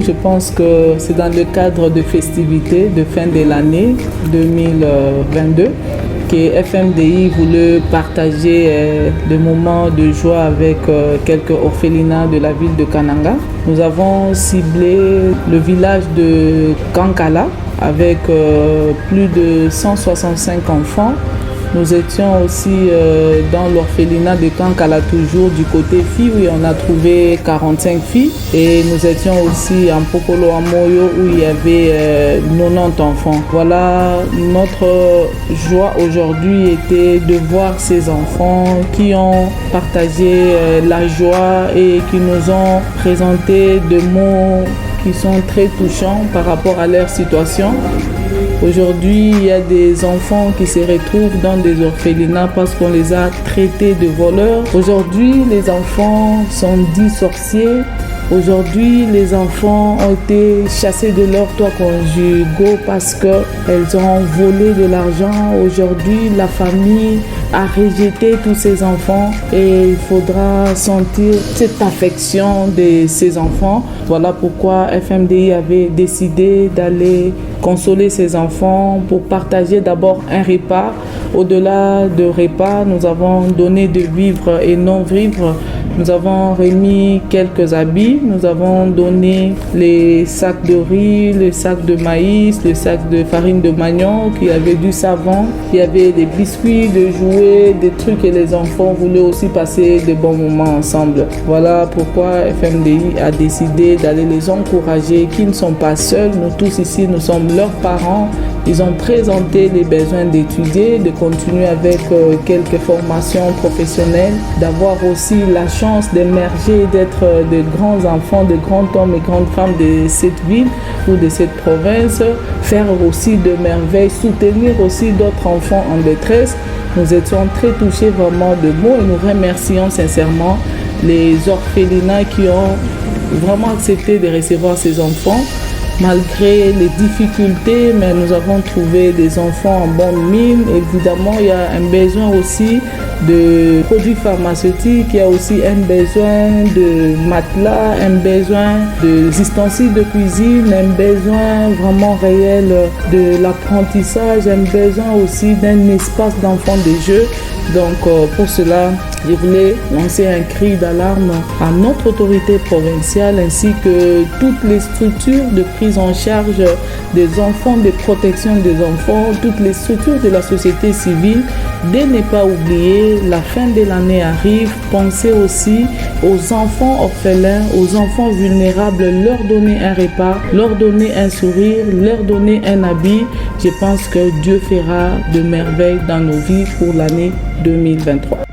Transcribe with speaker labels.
Speaker 1: je pense que c'est dans le cadre de festivités de fin de l'année 2022 que FMDI voulait partager des moments de joie avec quelques orphelinats de la ville de Kananga. Nous avons ciblé le village de Kankala avec plus de 165 enfants. Nous étions aussi dans l'orphelinat de Kankala, toujours du côté filles, où on a trouvé 45 filles. Et nous étions aussi en Pokolo Amoyo, où il y avait 90 enfants. Voilà, notre joie aujourd'hui était de voir ces enfants qui ont partagé la joie et qui nous ont présenté des mots qui sont très touchants par rapport à leur situation. Aujourd'hui, il y a des enfants qui se retrouvent dans des orphelinats parce qu'on les a traités de voleurs. Aujourd'hui, les enfants sont dits sorciers. Aujourd'hui, les enfants ont été chassés de leurs toits conjugaux parce qu'elles ont volé de l'argent. Aujourd'hui, la famille a rejeté tous ces enfants et il faudra sentir cette affection de ces enfants. Voilà pourquoi FMDI avait décidé d'aller consoler ces enfants pour partager d'abord un repas. Au-delà de repas, nous avons donné de vivres et non-vivres. Nous avons remis quelques habits, nous avons donné les sacs de riz, les sacs de maïs, les sacs de farine de manioc, il y avait du savon, il y avait des biscuits, des jouets, des trucs et les enfants voulaient aussi passer de bons moments ensemble. Voilà pourquoi FMDI a décidé d'aller les encourager, qu'ils ne sont pas seuls, nous tous ici, nous sommes leurs parents. Ils ont présenté les besoins d'étudier, de continuer avec quelques formations professionnelles, d'avoir aussi la chance d'émerger, d'être de grands enfants, de grands hommes et grandes femmes de cette ville ou de cette province, faire aussi de merveilles, soutenir aussi d'autres enfants en détresse. Nous étions très touchés vraiment de mots et nous remercions sincèrement les orphelinats qui ont vraiment accepté de recevoir ces enfants. Malgré les difficultés, mais nous avons trouvé des enfants en bonne mine. Évidemment, il y a un besoin aussi de produits pharmaceutiques, il y a aussi un besoin de matelas, un besoin d'ustensiles de cuisine, un besoin vraiment réel de l'apprentissage, un besoin aussi d'un espace d'enfants de jeu. Donc pour cela, je voulais lancer un cri d'alarme à notre autorité provinciale ainsi que toutes les structures de prise en charge des enfants, de protection des enfants, toutes les structures de la société civile, de ne pas oublier, la fin de l'année arrive, pensez aussi aux enfants orphelins, aux enfants vulnérables, leur donner un repas, leur donner un sourire, leur donner un habit. Je pense que Dieu fera de merveilles dans nos vies pour l'année 2023.